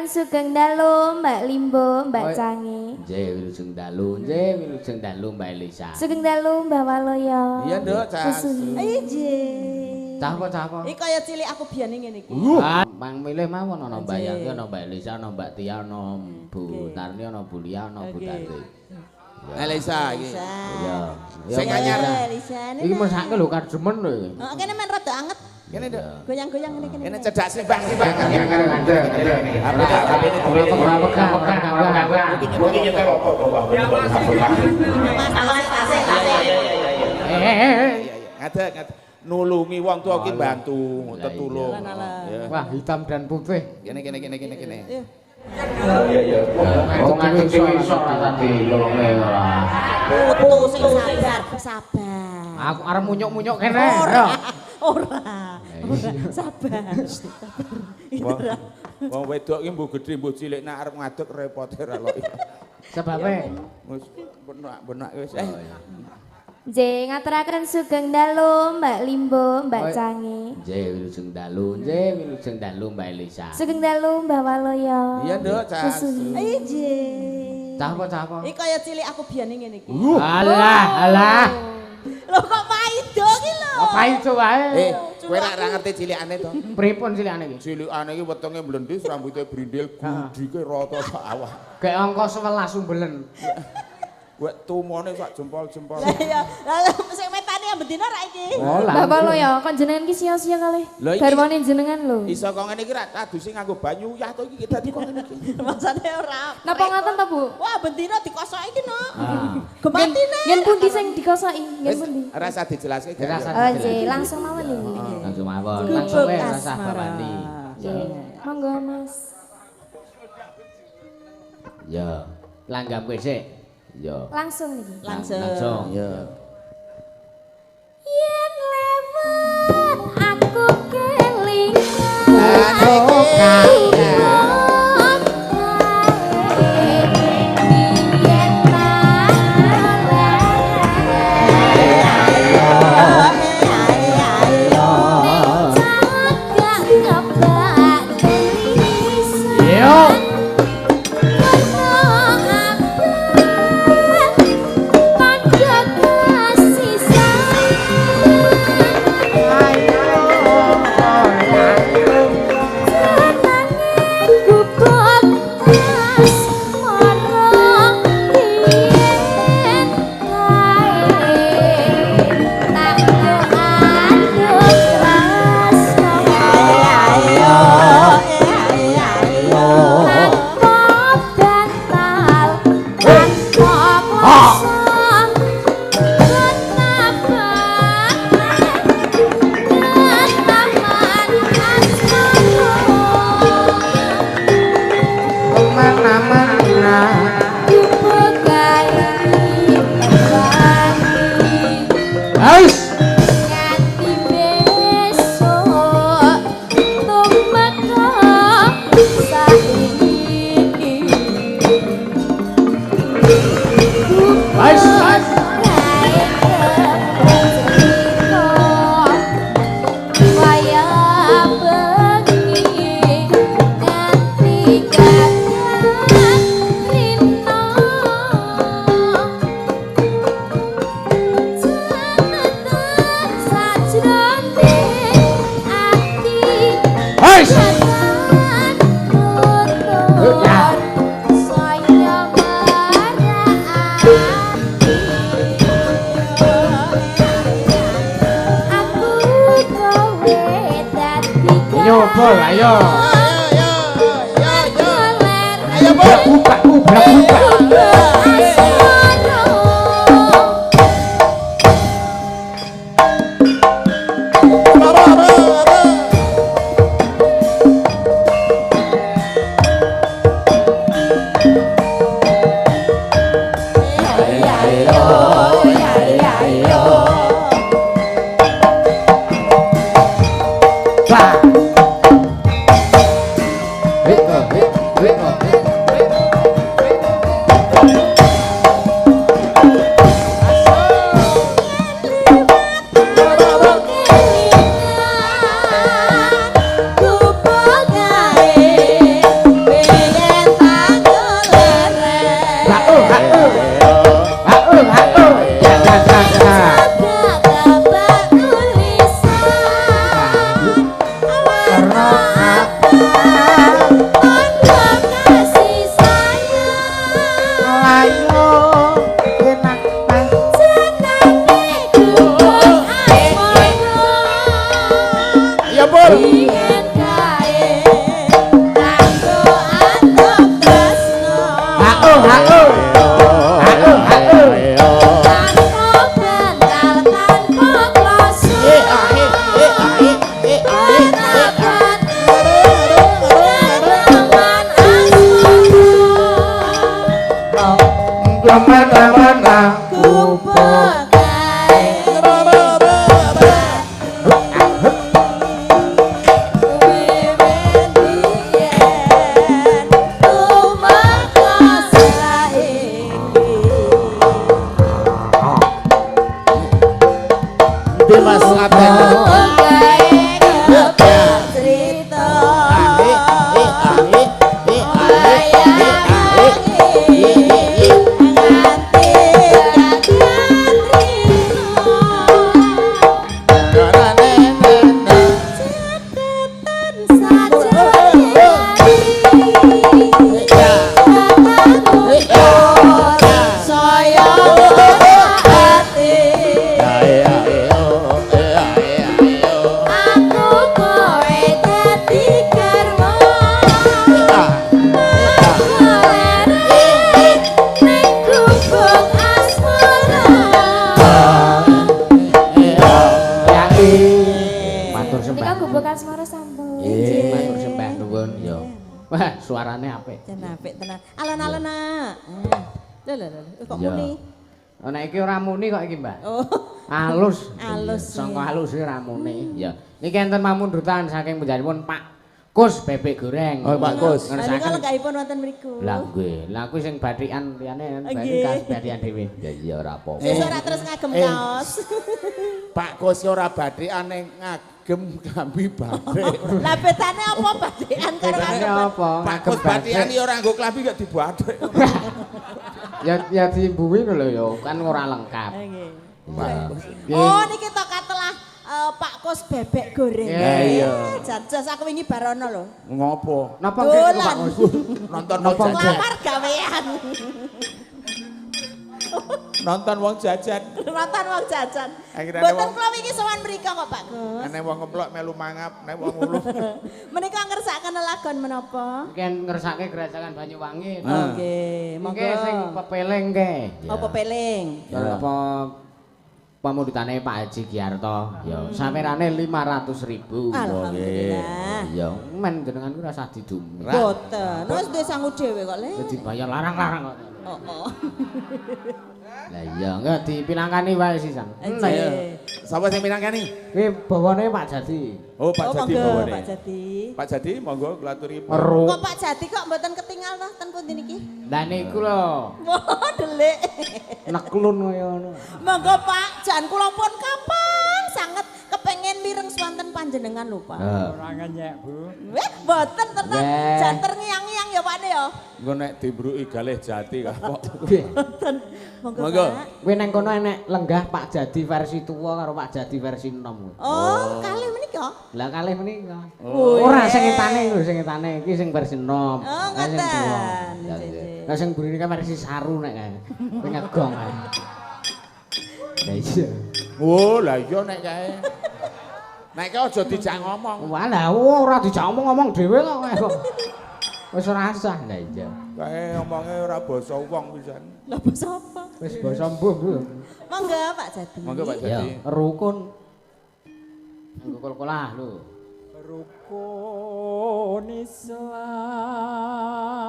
ngaturaken sugeng dalu Mbak Limbo, Mbak Cange. Nggih, wilujeng dalu, nggih, wilujeng dalu Mbak Elisa. Sugeng dalu Mbah Waloyo. Iya, Nduk, Cak. Iji. Cah apa? Iki kaya cilik aku biyen ngene iki. Mang milih mawon ana Mbak Yanti, ana Mbak Elisa, ana Mbak Tia, ana Bu Tarni, ana Bu Lia, ana Bu Tanti. Elisa iki. Iya. Sing anyar. Iki mesake lho karjemen lho iki. Heeh, kene men rada anget. Kene, Nduk. Goyang-goyang ngene kene. Kene cedak simbang. Ngadeg. Nulungi wong tuwa ki bantu, tetulung. Wah, hitam dan putih. Kene. Iya. Wong ngene iso rasane lolonge ora. Putu sing sabar. Aku arep munyuk-munyuk kene. Ora. Sabar. Wong wedok ki mbuh gedhe mbuh cilik nek arep ngadeg repote ra lok. Sebabe Wis benak wis. Nggih, ngaturaken sugeng dalu Mbak Limbo, Mbak Cange. nggih, wilujeng dalu, nggih, wilujeng dalu Mbak Elisa. Sugeng dalu Mbah Waloyo. Iya, Nduk, Cak. Iji. Cah apa? Iki kaya cilik aku biyen ngene iki. Alah. Lho kok paido ki lho. Apa itu wae? Kowe ra ngerti cilikane to. Pripun cilikane iki? Cilikane iki wetenge mlendhis, rambute brindil, gundike rata sak awak. Kayak angka 11 umbelen. Kowe tumone sak jempol-jempol. Lah iya, sing metani ya bendina ra iki. Mbah Waloyo, kon jenengan ki sia-sia kalih. Lah iki- Garwane jenengan lho. Iso kok ngene iki ra adusi nganggo banyu uyah to iki dadi kok ngene iki. Masane ora. Napa ngoten to, Bu? Wah, bendina dikosoki ki no. Gematine. Ngen pundi sing dikosoki? Ngen Wis pundi? rasa dijelaske. Rasa Oh, nggih, langsung mawon iki. Langsung mawon, Gubuk langsung wae asmara. rasah babani. Nggih. Monggo, Mas. Ya, langgam kowe sik. Ya. Langsung niki. Langsung. Ya. Yen lewat aku kelingan. Nyobol ayo. Ayo, buka. kemana-mana ku pegai Mas Aten. Matur sembah nuwun ya. Wah, suarane apik. Apik tenan. Alon-alon nak. Lho kok Ya. muni. Nek iki ora muni kok iki, Mbak. Oh. Alus. Alus. Sangka alus ora muni. Ya. Niki enten mamundhutan saking panjenenganipun Pak Kus bebek goreng. Oh, Pak Kus. Lha kok lenggahipun wonten mriku. Lah nggih, lah kuwi sing bathikan liyane Nggih. kas bathikan dhewe. Ya iya ora apa-apa. Wis ora terus ngagem kaos. Pak Kus ora badhekan ning ngagem klambi bathik. Lah bedane apa badhekan karo Bedane ngagem? apa? Pak Kus badhekan ya ora nggo klambi gak dibathik. Ya diimbuhi lho ya, kan ora lengkap. Nggih. Nggih. Oh niki tok katelah Pak Kus bebek goreng. Iya. Jas aku wingi barono lho. Ngopo? Napa nggih Pak Dolan. Kus? Nonton Napa wong jajan. Lamar gawean. Nonton wong jajan. Nonton wong jajan. Akhirnya Mboten wong- kula wingi sowan mriko kok Pak Kus. Nek wong ngeplok melu mangap, nek wong ulu. Menika ngersakaken lelagon menapa? Mungkin ngersake gerajakan Banyuwangi. Oke, Monggo sing pepeling ke. Apa peling? Ya apa pamundhutane Pak Haji Giarto. Ya sawerane 500.000. Alhamdulillah. Ya men jenengan ku ora usah didum. Boten. Wis duwe sangu dhewe kok, Le. Dibayar larang-larang kok. Oh. Lah iya enggak dipinangkani wae sisan. Nggih. Sapa sing minangkani? Kuwi bawane Pak Jati. Oh, Pak Jati monggo, bawane. Pak Jati. Pak Jati monggo klaturi. Ero. Kok Pak Jati kok mboten ketinggal to ten pundi niki? Lah niku lho, Wah, delik. neklun kaya ngono. Monggo Pak, jan kula pun kapan sanget kepengin mireng swanten panjenengan lho Pak. Ora ngenyek, Bu. Weh, mboten tenan. Weh. Jan terngiang-ngiang ya Pak ne ya. Engko nek dibruki galih Jati kapok. Mboten. Monggo Monggo. Pak. Kuwi nang kono enek lenggah Pak Jati versi tuwa karo Pak Jati versi enom. Oh, kalih menika. Lah kalih menika. Oh, Ora iya. sing etane lho, sing etane iki sing versi enom. Oh, Lah sing ngoten. tuwa. Ya, Nggih, nggih. nggih. Lah sing burine kan versi saru nek kae. Kuwi ngegong kae. Lah iya. Oh, lah iya nek kae. Nek kae aja dijak ngomong. Walah, ora dijak ngomong dhewe kok kae kok. Wis ora sah. Lah iya. Kae omonge ora basa wong pisan. Lah basa apa? Wis basa mbuh, Bu. Monggo Pak Jati. Monggo Pak Ya, Jati. rukun. Nggo kol-kolah lho. Rukun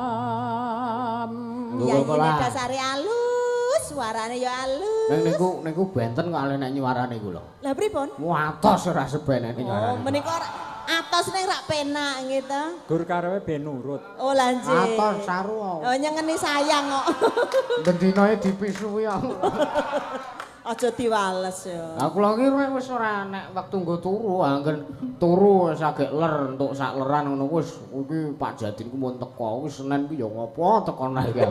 Islam. Nggo Ya kol-kolah. ini dasare alus, suarane ya alus. Nang niku benten kok ale nek nyuarane iku lho. Lah pripun? Watos ora sebenene Oh, nyuarane. menika ora atos ning rak penak gitu. Gur karepe ben nurut. Oh lanjut. Atos saru. Oh nyengeni sayang kok. Bendinoe dipisui aku. Aja diwales ya. Aku lagi wis ora nek wektu nggo turu, anggen turu wis agek ler entuk sak leran ngono wis iki Pak Jadin ku mun teko wis Senin ku ya ngopo teko neh iki.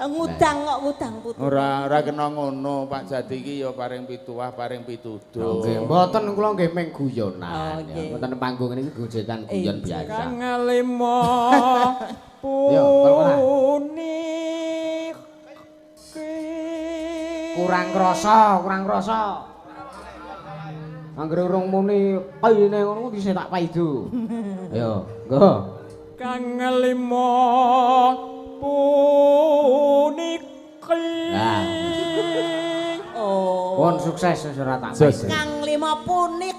Ngudang kok ngudang putu. Ora kena ngono, Pak Jati iki ya paring pituwah, paring pituduh. Nggih, mboten kula nggih ming Oh, guyonan. nggih. Mboten panggung niki gojekan guyon biasa. Kang limo Yo, kol-kolah. punik. Kurang krasa, kurang krasa. Anggere urung muni paine ngono dhisik tak paido. Ayo, nggo. Kang limo punik. Nah. Oh. Pun sukses wis ora tak Sus. paido. Kang lima punik.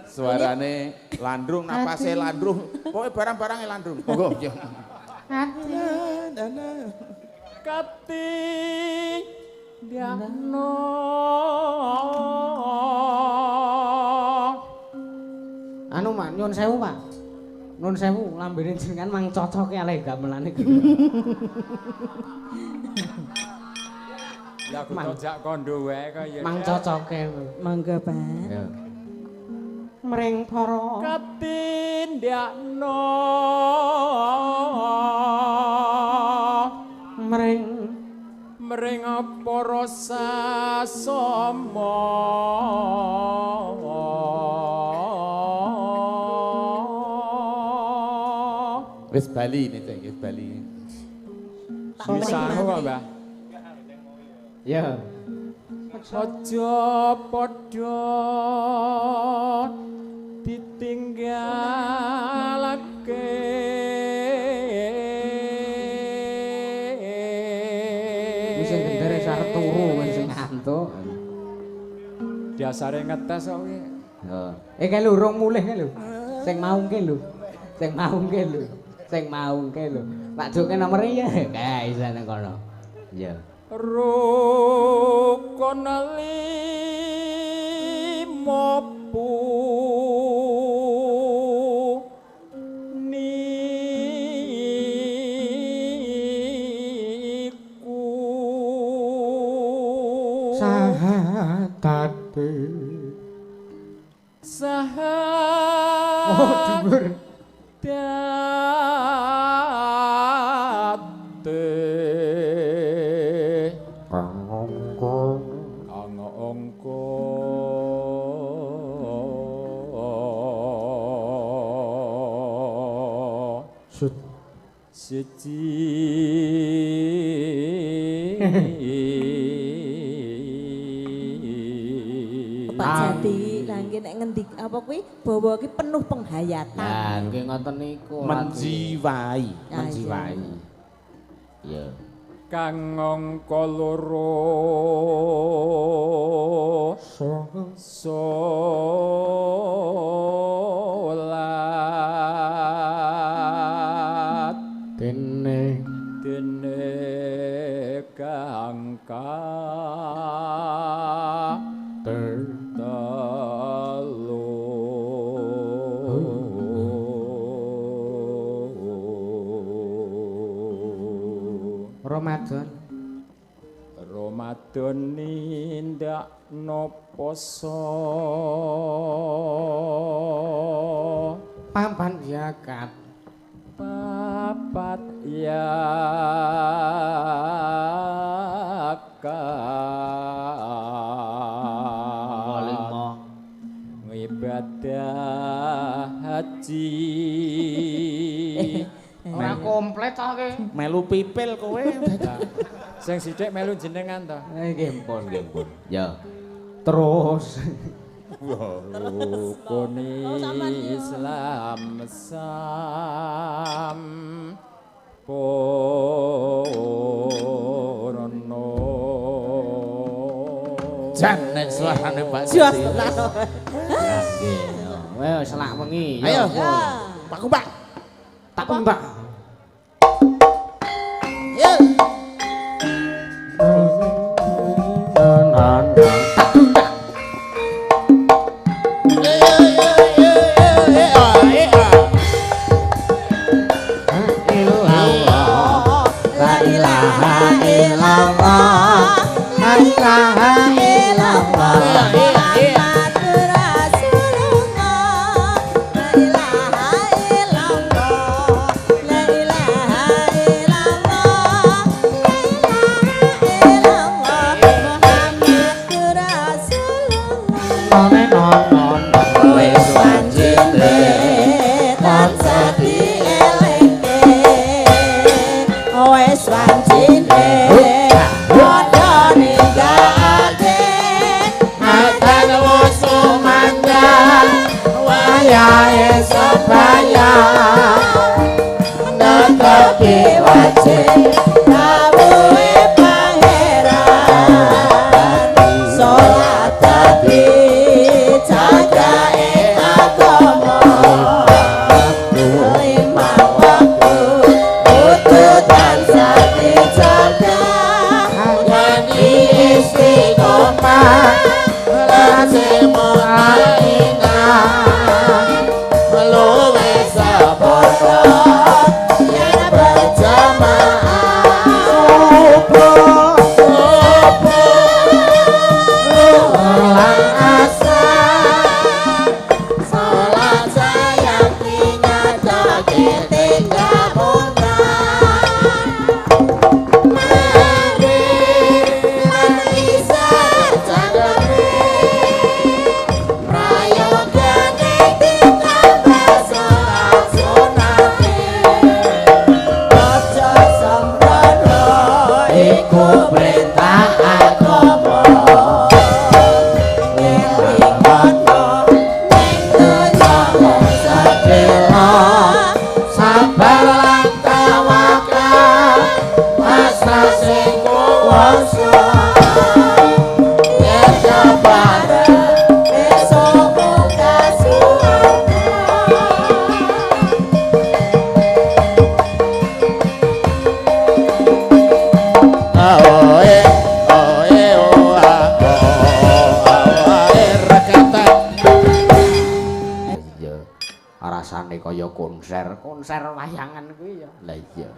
Suarane landrung, napase landrung. Pokoke barang-barange landrung. Monggo. Ya. kati diakno Anu Mak, nyuwun sewu Pak. Nyuwun sewu, lambene jenengan mang cocoke ale gamelane. Ya aku tojak kondo wae kaya. Mang cocoke. Monggo, Pak. Ya. Mring para Katindakno mring mring para sasama Wis bali nih teh, wis bali. bisa kok Mbah ya. aja padha ditinggalake Wis sing gendere sarep turu wis sing ngantuk. dasare ngetes kok kuwi Heeh. Kae lho urung mulih kae lho. Sing maungke lho. Sing maungke lho. Sing maungke lho. Pak Joke nomor ya. Kae isane kono. Iya. rukun limopu niku Sahatate. sahat Oh, dhuwur. Pak Jati, lah nggih nek ngendik apa kuwi bawa ki penuh penghayatan. Lah nggih ngoten niku. Menjiwai. Menjiwai. Iya. kang angka loro salat Dene kangka Ramadan nindakno poso papan zakat papat yakat ngibadah haji ora komplit ta ke. Melu pipil kowe. sing sithik melu jenengan to Nggih pun, nggih pun. Ya. Terus rukun Islam sampurna Jan suarane Pak Jos Siti. tenan. nggih. Wes selak wengi. Ayo. Ya. Pak Kumpak. Tak kumbak. Yo. La Rasane kaya konser wayangan kuwi ya. Lah iya.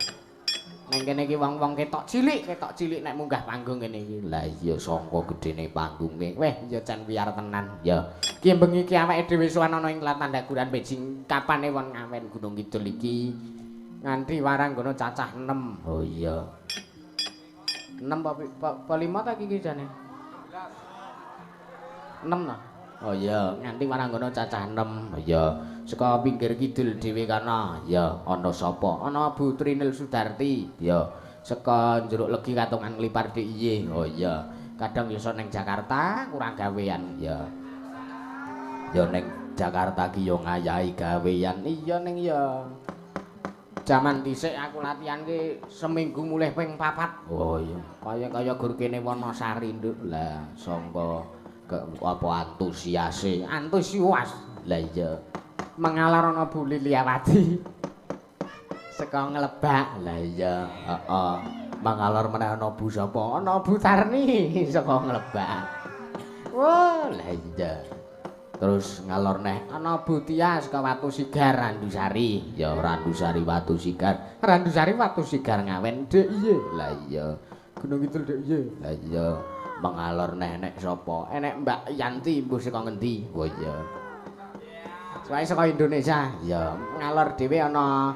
Nang kene iki wong-wong ketok cilik nek munggah panggung kene iki. Lah iya sangka gedene panggunge. Weh ya jan wiyar tenan. Ya. Ki bengi iki awake dhewe sowan ana ing Tandakuran Beijing kapane won ngawen Gunung Kidul iki. Nganti warang ngono cacah 6. Oh iya. 6 apa 5 ta iki jane? 6 ta? Oh iya, nganti warang ngono cacah 6. Oh iya. Saka pinggir kidul dhewe kana ya ana sapa? Ana Bu Trinil Sudarti ya. Saka Jeruk Legi Katongan Lipar DIY. Oh iya. Kadang iso ning Jakarta kurang gawean ya. Ya ning Jakarta ki yo ngayahi gawean. Iya ning ya. Jaman dhisik aku latihan ki seminggu mulih ping 4. Oh iya. Kaya gur kene Wonosari nduk. Lah sangka apa antusias. Lah iya. Mengalar ana Bu Liliawati saka Nglebak. Lah iya, heeh. Mengalar meneh ana Bu sapa? Ana Bu Tarni saka Nglebak. Wah, lah iya. Terus ngalor neh ana Bu Tia saka Watu Sigar Randusari. Ya Randusari Watu Sigar. Randusari Watu Sigar ngawen DIY. Lah iya. Gunung Kidul DIY. Lah iya. Mengalor neh nek sapa? Enek Mbak Yanti mbuh saka ngendi? Oh iya. Soale saka Indonesia, ya ngalor dhewe ana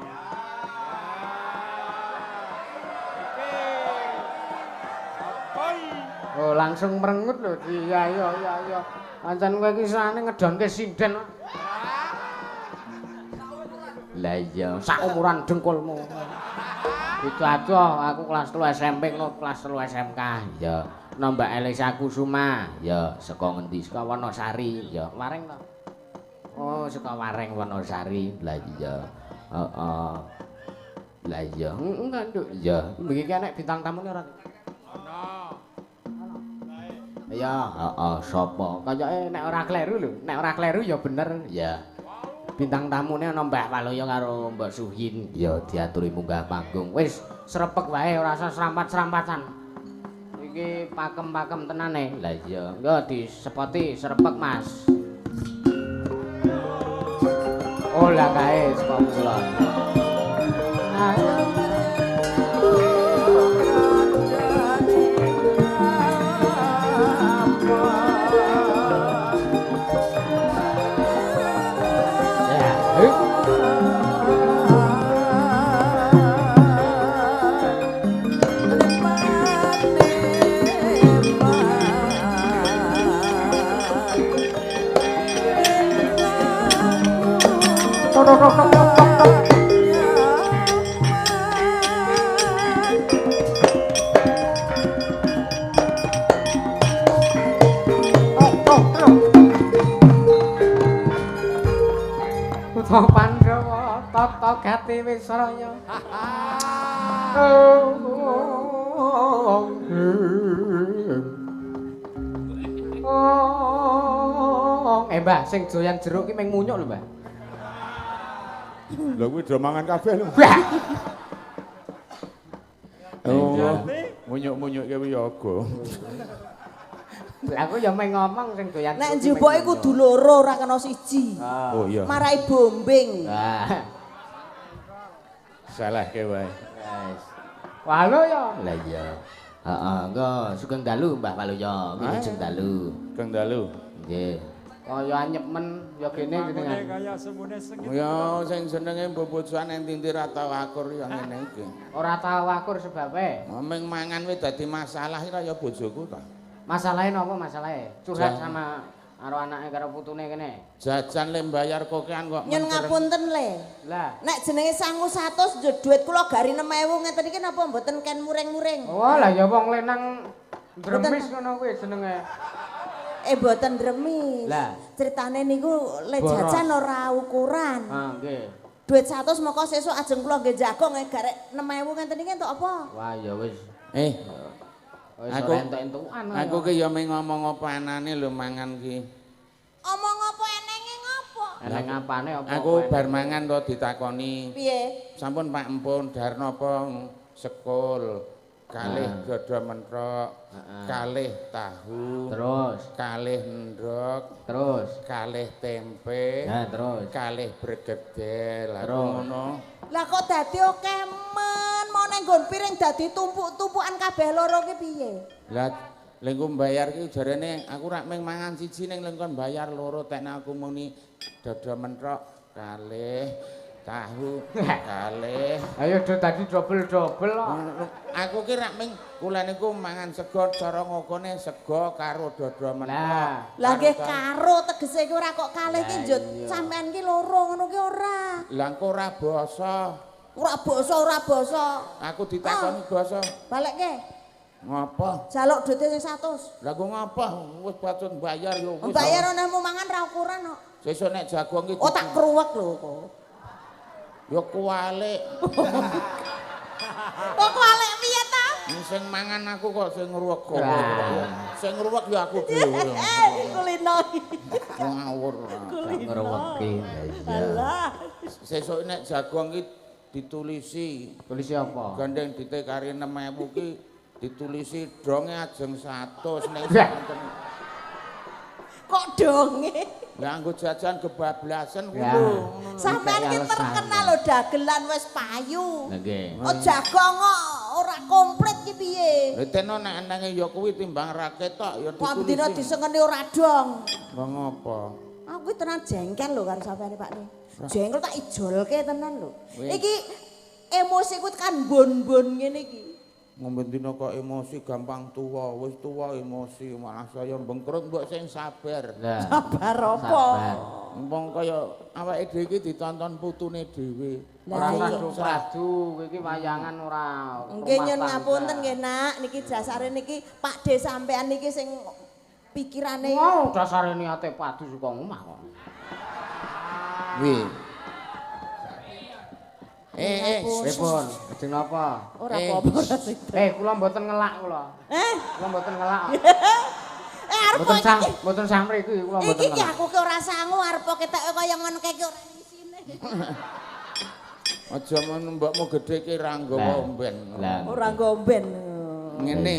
oh langsung merengut lho. Iya. Pancen kowe iki sane ngedonke sinden. Lah iya, sak umuran dengkulmu. Itu aja aku kelas 3 SMP no kelas 3 SMK. Ya, Mbak Elisa Kusuma, ya saka ngendi? Saka Wonosari, ya Wareng to. Oh, saka Wareng Wonosari. Lah iya. Heeh. Lah iya. Enggak, Nduk. Iya. Bengi ki nek bintang tamune ora? Ono. Iya, heeh, sapa? Kayake nek ora kleru lho. Nek ora kleru ya bener. Ya. Bintang tamune ana Mbah Waloya karo Mbak Suhin. Ya diaturi munggah panggung. Wis srepeg wae ora usah srampat-srampatan. Iki pakem-pakem tenane. Lah iya. Yo disepoti srepeg, Mas. Oh lah kae saka kulon. Pandhawa tata gati wisraya. Mbah sing doyan jeruk ki meng munyuk lho, Mbah. Lha kuwi do mangan kabeh lho. Oh, munyuk-munyuk ki yoga. Lah aku ya meng ngomong sing doyan. Nek njuboke kudu loro ora kena siji. Oh iya. Marai bombing. Lah. Salahke wae. Wes. Walo ya. Lah iya. Heeh, engko Sugeng Dalu Mbah Waloya, wilujeng dalu. Kang Dalu. Nggih. Kaya anyemen ya kene jenengan. Kaya semune sengit. Ya sing jenenge bobojoan enti ra tau akur ya ngene iki. Ora tau akur sebabe. Ming mangan wis dadi masalah kaya bojoku ta. Masalahe napa masalahe? Curhat sama karo anake karo putune kene. Jajan le mbayar kokean kok. Nyen ngapunten le. Lah, Nek jenenge sangu 100 duit kula gari 6.000 ngeten iki napa mboten ken muring-muring? oh lah ya wong lenang dremis ngono kuwi jenenge. Mboten remis. Lah. Ceritane niku le Boros. jajan ora ukuran. Ah, nggih. Duit 100 moko sesuk ajeng kula nggih jagong garek 6.000 ngeten iki entuk apa? Wah ya wis. Wis Aku- ora entuk-entukan. Aku ki ya ming ngomong apa anane lho mangan ki. Omong apa enenge ngopo? Eneng apane apa? Aku bar mangan to ditakoni. Piye? Sampun Pak Empun Darno apa sekul. Kalih dodo mentrok, kalih tahu, Terus, kalih endhog, terus. kalih tempe, Nah, terus. kalih bregedel. Aku Terus. ngono. Lah kok dadi akeh men, mau ning nggon piring dadi tumpuk-tumpukan kabeh loro ki piye? Lah lengku mbayar ki jarene aku rak ming mangan siji ning lengkon bayar loro tekne aku muni dodo mentrok kalih tahu kalih. Ayo do tadi double-double kok. Aku ki rak ming kula niku mangan sego cara ngokone sego karo dodo mentrok. Lah nggih karo tegese ki ora kok kalih ki njut iya. sampean ki loro ngono ki ora. Lah engko ora basa. Ora basa. Aku ditakoni basa. Balekke. Ngapa? Jaluk duite sing 100. Lah kok ngapa? Wis patut bayar yo wis. Bayar onemu mangan ra ukuran kok. Sesuk nek jagung ki Oh tak kruwek lho kok. yo kualik. Kok kualik piye ta? Sing mangan aku kok sing ngruwek kok. Lah. Sing ngruwek yo aku dhewe. Kulino. Ngawur. Ngreweki. Alah. Sesuk nek jagung ki ditulisi. Tulisi apa? Gandeng ditekari 6.000 ki ditulisi dronge ajeng 100 nek Lah. Kok donge? Lah nggo jajan kebablasan ku Ya. lho. Sampeyan ki alasan. terkenal lho dagelan wis payu. Nggih. Oh jagong kok ora komplit ki piye? Lha teno nek enenge ya kuwi timbang ra ketok ya Kok dina ditulisi. disengeni ora dong. Lah ngapa? Aku ki tenan jengkel lho karo sampeyan Pak nih. Jengkel tak ijolke tenan lho. Wih. Iki emosiku kan bon-bon ngene iki. Ngombe dina kok emosi gampang tuwa, wis tuwa emosi malah saya bengkrut mbok sing sabar. Lah. Sabar apa? Sabar. Wong kaya awake dhewe iki ditonton putune dhewe. Ora Lah, usah iya. do pradu, iki wayangan ora. Nggih rumah nyun tangga. ngapunten nggih Nak, niki dasare niki Pak De sampean niki sing pikirane Wow, dasare niate padu saka omah kok. Wi. Pripun? Lajeng napa? ora apa-apa ora sing. Kula mboten ngelak kula. Kula mboten ngelak. Arep Mboten samri iki kula mboten iki ki ngelak. aku ki ora sangu arep ketoke kaya ngono ki ora isine. Aja men mbokmu gedhe ki ra nggawa omben. Lah. Ora ngomben. Ngene.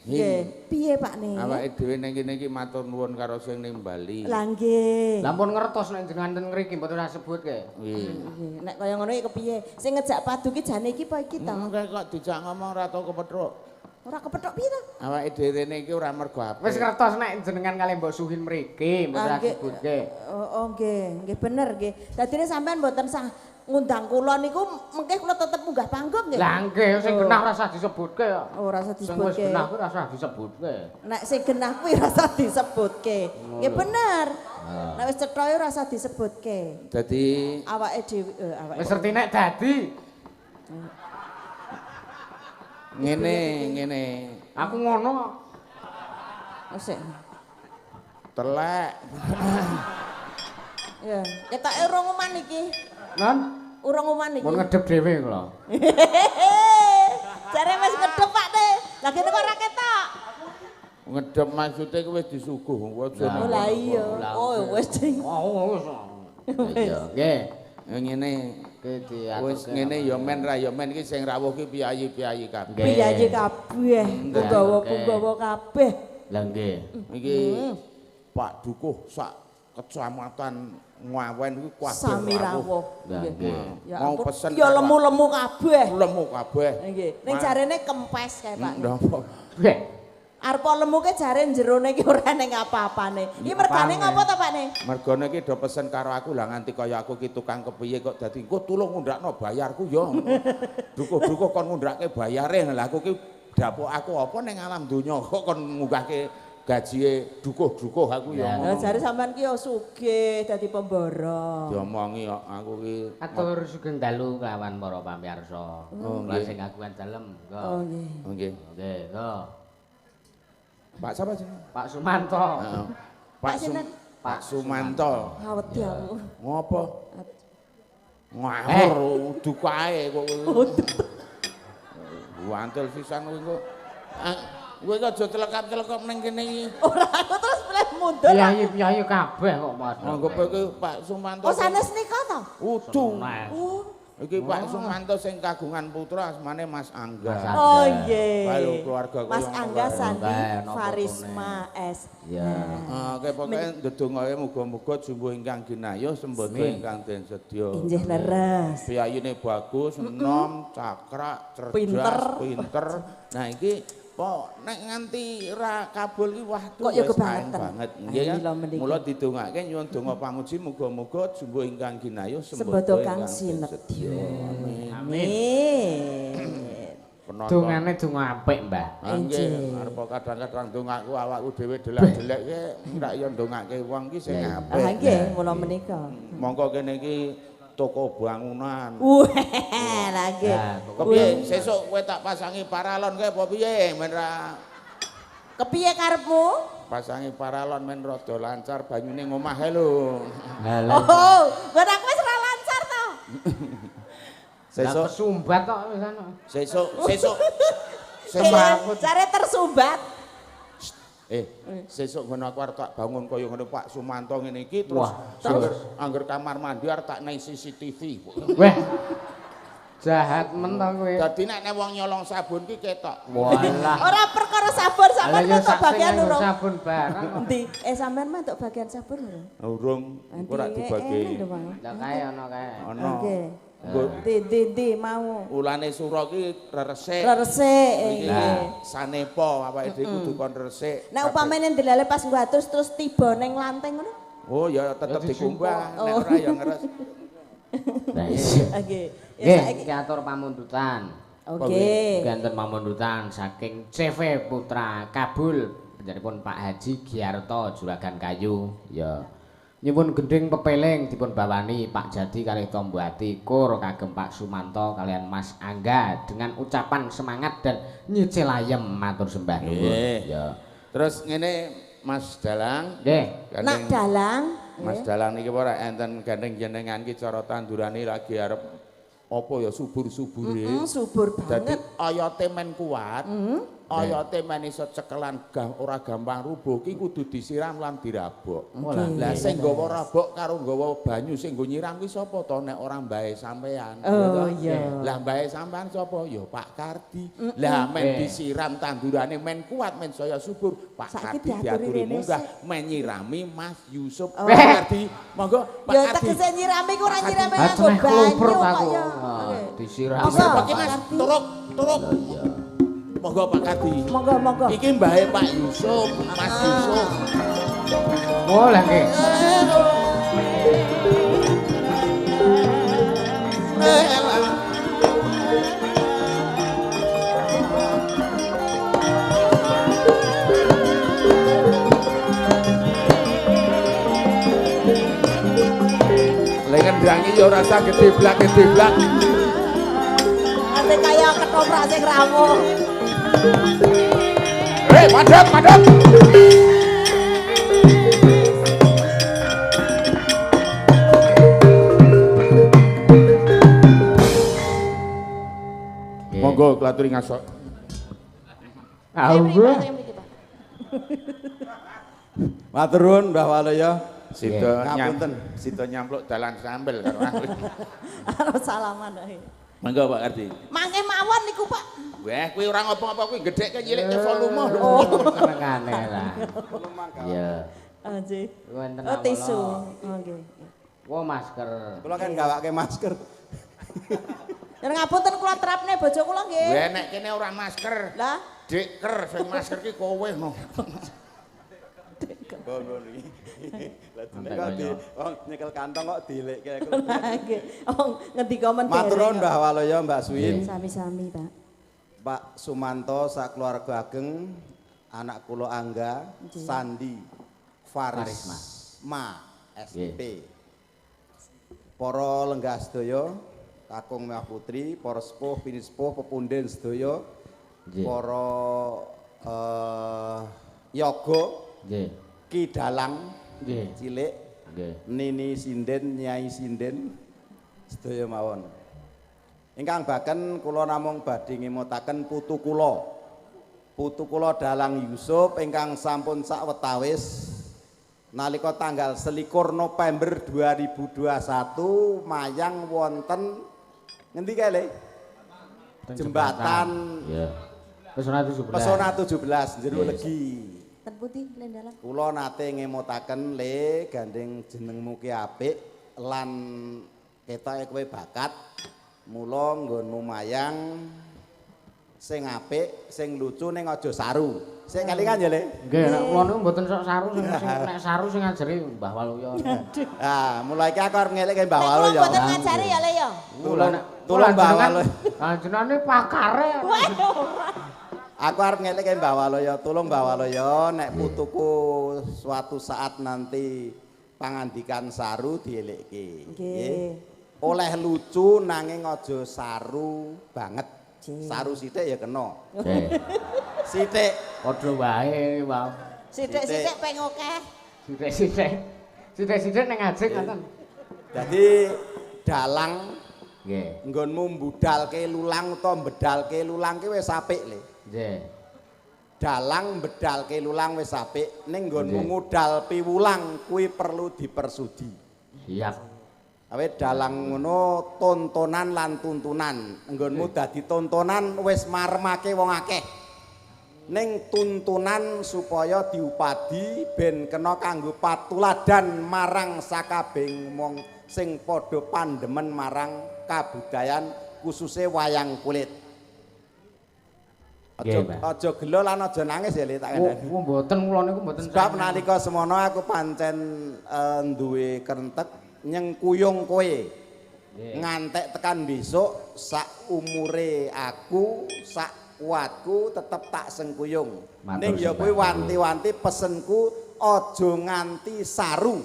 Nggih, piye Pak nih? Awake dhewe ning kene iki matur nuwun karo sing ning Bali. Lah nggih. Lampun ngertos nek jenengan ten ngriki mboten usah sebutke. Wi. Nggih, nek kaya ngono iki kepiye? Sing ngejak padu ki jane iki apa iki to? Engko kok dijak ngomong ra tau kepethuk. Ora kepethuk piye to? Awake dhewe rene iki ora mergo apik. Wis ngertos nek jenengan kalih Mbok Suhin mriki mboten usah nggih. sebutke. Oh nggih bener nggih. Dadine sampean mboten sah ngundang kula niku mengke kula tetep munggah panggung nggih. Lah nggih sing genah ora usah disebutke kok. Ora usah Sing wis disebutke. genah kuwi ora usah disebutke. Nek sing genah kuwi ora usah disebutke. Nggih bener. Nek wis cetha ora usah disebutke. Dadi Awake dhewe awake. Wis ngerti nek dadi. ngene. Aku ngono kok. Wis. Telek. Ya, ketoke urung uman iki. Non, Urung uman iki. mun ngedep dhewe kula. Jare wis ngedep Pak De. Lah kene kok ora ketok. Ngedep maksude kuwi wis disuguh. Aja Oh lah iya. Oh wis ding. Oh, wis. Iya, nggih. ngene. Ki diaturke. Wis ngene ya men ra ya men iki sing rawuh ki piyayi-piyayi kabeh. Nggih. Piyayi kabeh, punggawa-punggawa kabeh. Lah nggih. Iki Pak Dukuh sak kecamatan Ngawen iki kabeh Sami rawuh. Lah nggih. Ya Mau ampun. pesen Ya lemu-lemu kabeh. lemu kabeh. Nggih. Ning jarene kempes kae Pak. Napa? Nggih. Arep lemu ke jare jerone iki ora ning apa-apane. Iki mergane ngopo to, Pak Ne? Mergane iki do pesen karo aku lah nganti kaya aku ki tukang kepiye kok dadi engko tulung ngundakno bayarku ya. Dukuh-dukuh kon ngundake bayare lah aku ki dapuk aku apa ning alam donya kok kon ngunggahke gajine dukuh-dukuh aku ya. Lah jare sampean ki yo sugih dadi pemboro. Diomongi kok aku ki Atur sugeng dalu kelawan para pamirsa. Oh, Kula nggih. sing kagungan dalem. Oh nggih. Oh, nggih. Nggih, go. Pak sapa jeneng? Pak Sumanto. Heeh. Pak sinten? Pak Sumanto. Ngawedi aku. Ngopo? Ngawur udu kae kok. Wantul pisan kowe kok. Kowe kok aja celekap-celekap ning kene iki. Ora aku terus mulai mundur. Piyayi kabeh kok padha. Anggap iki Pak Sumanto. Oh sanes nika to? Udu. Oh. Iki Pak Sumanto sing kagungan putra asmane Mas Angga. Oh nggih. Halo keluarga kula. Mas Angga Sandi Angga, napa Farisma S. Ya. Oke pokoke ndedongae muga-muga jumbuh ingkang ginayuh sembodo ingkang den sedya. Injih leres. Piyayine bagus, enom, cakrak, cerdas, Pinter. pinter. Nah iki kok nek nganti ra kabul ki wah Kok ya wis kaen kebangetan. banget. Nggih kan. Ayo, mendiki. Mula didongake nyuwun donga pamuji muga-muga jumbuh ingkang ginayuh Sembodo sembodo kang ingkang sinedya. Amin. Amin. Penonton. Dungane donga apik, Mbah. Ah, nggih, arep kadang-kadang dongaku awakku dhewe delak-delek ki ndak ya ndongake wong ki sing apik. Ah nggih, mula menika. Monggo kene iki toko bangunan. Wah, lagi. Kepiye sesuk kowe tak pasangi paralon kowe apa piye men ra Kepiye karepmu? pasangi paralon men rada lancar banyune ngomahe lho. Lah Oh, ben aku wis ora lancar to. Sesuk kesumbat kok pisan. sesuk sesuk Cari tersumbat. sesuk ngono aku arep tak bangun kaya ngono Pak Sumanto ngene iki terus Wah, angger kamar mandi arep tak nai CCTV. Weh. Jahat men to kowe. Dadi nek wong nyolong sabun ki ketok. Walah. Ora perkara sabun, Lah sampean ya entuk bagian sak urung. sabun barang. Endi? Sampean mah entuk bagian sabun urung? Urung ora dibagi. Lah kae ana kae. Ono. Oke. Nggo Di mau. ulane sura ki resik. Resik. Iki sanepa awake dhewe kudu kon resik. Nek upamane ndelale pas nggatus terus tiba ning lanteng ngono. Oh ya tetep dikumbah nek ora ya ngeres. Lah iya. Oke. Ya Nggih, saiki. iki atur pamundutan. Oke. Ganten pamundutan saking CV Putra Kabul panjenenganipun Pak Haji Giarto Juragan Kayu ya nyuwun gending pepeling dipun bawani Pak Jadi kalih Tombuati kur kagem Pak Sumanto kalian Mas Angga dengan ucapan semangat dan nyicil ayem matur sembah nuwun ya. Terus ngene Mas Dalang. Nggih. Nak dalang. Mas Dalang niki ora enten gandeng jenengan ki cara tandurane lagi arep apa ya subur-subure. Subur Dadi banget. oyote men kuat. Oyote men iso cekelan ora gampang rubuh ki kudu disiram lan dirabok. Lah sing nggawa rabok karo nggawa banyu sing nggo nyiram ki sapa to nek ora mbahe sampean. Oh iya. Lah mbahe sampean sapa? Ya Pak Kardi. Lah men disiram tandurane men kuat men saya subur. Pak Saiki Kardi diaturi diaturi rene munggah sik. men nyirami Mas Yusuf. Pak Kardi monggo Pak Ya Kardi. tegese nyirami ku ora nyirami nganggo Aceneh banyu klupruk kok aku. ya. Ah, disiram. Monggo. Oke Mas, turuk. Monggo Pak Kardi. Monggo. Iki mbahe Pak Yusuf, Mas Yusuf. Oh lah nggih. Lengen drangi ya ora usah gedeblak. Ate kaya ketoprak sing rawuh. Padhap. Monggo klaturi ngasok. Allah. Matur nuwun Mbah Waloyo. Sida Ngapunten. sida nyampluk dalan sambel karo aku. Arep salaman ae. Monggo Pak Kardi. Mangke mawon niku, Pak. Wah, kuwi ora ngapa-ngapa kuwi gedhekke nyilikke volume lho. Senengane lah. Iya. Anjir. Wonten Oh tisu. Oke. Wo masker. Kula kan gawake masker. Yen ngapunten kula terapne bojo kula nggih. Wah, nek kene ora masker. Lah, Deker sing masker ki kowe no. Bongon iki. Lajene Antek kok di kaya. wong nyekel kantong kok dilekke. Nggih. Oh, ngendika men. Matur nuwun Mbah Waloyo, Mbak Suwin. Sami-sami, Pak. Pak Sumanto sakeluarga ageng, anak kula Angga, Sandi, Farisma, SP. Para lenggah sedaya, kakung Mbah Putri, para sepuh, pini sepuh, pepunden sedaya, Nggih. para yoga, Nggih. Ki Dalang, Nggih. cilik, Nggih. Nini Sinden, Nyai Sinden, sedaya mawon. Ingkang baken kula namung badhe ngemutaken putu kula. Putu kula Dalang Yusuf ingkang sampun sawetawis nalika tanggal 21 November 2021 mayang wonten ngendi kae Le? Jembatan Ya. Pesona 17. Pesona 17 Jeruk Yes. Legi. Ten putih lendalan. Kula nate ngemutaken Le gandeng jenengmu ki apik lan ketoke kowe bakat. Mula nggonmu mayang sing apik, sing lucu ning aja saru. Sing kelingan ya, Le. Nggih, nek kula niku mboten sok saru sing nek saru sing ngajari Mbah Waluyo. Ah, mulai iki aku arep ngelekke Mbah Nek Walu kula ya. mboten ngajari ya Le ya. Tulung Mbah Walu. Panjenengane pakare. Aku arep ngelekke Mbah Walu ya. Tulung Mbah Walu ya nek putuku suatu saat nanti pangandikan saru dielekke. Nggih. Oleh lucu nanging aja saru banget. Saru sithik ya kena. Nggih. Sithik. Padha wae, Mbah. Sithik-sithik peng akeh. Sithik-sithik. Sithik-sithik ning ngajeng ngoten. Dadi dalang Nggih. nggonmu mbudalke lulang utawa mbedalke lulang ki wis apik Le. Nggih. Dalang mbedalke lulang wis apik ning nggonmu Nggih. ngudal piwulang kuwi perlu dipersudi. Siap. Awit dalang ngono tontonan lan tuntunan. Nggonmu dadi tontonan wis maremake wong akeh. Ning tuntunan supaya diupadi ben kena kanggo patuladan marang sakabeng wong sing padha pandemen marang kabudayan khususé wayang kulit. Nggih, Pak. Aja gelo lan aja nangis ya Le tak kandhani. Mboten kula niku mboten. Sebab nalika semono aku pancen duwe kentek nyengkuyung kowe. Ngantek tekan besok sak umure aku, sak kuatku tetep tak sengkuyung. Matur Ning ya kowe sembah. wanti-wanti pesenku aja nganti saru.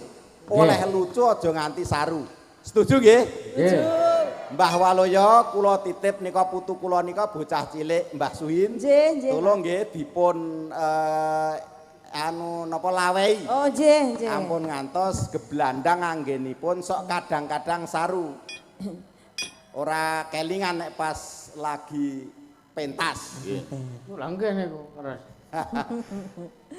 Oleh lucu aja nganti saru. Setuju nggih? Nggih. Mbah Waloyo kula titip nika putu kula nika bocah cilik Mbah Suhin. Nggih, nggih. Tolong nggih dipun anu napa lawehi. Oh, nggih, nggih. Ampun ngantos geblandang anggenipun sok kadang-kadang saru. Ora kelingan nek pas lagi pentas. Lha nggih niku terus.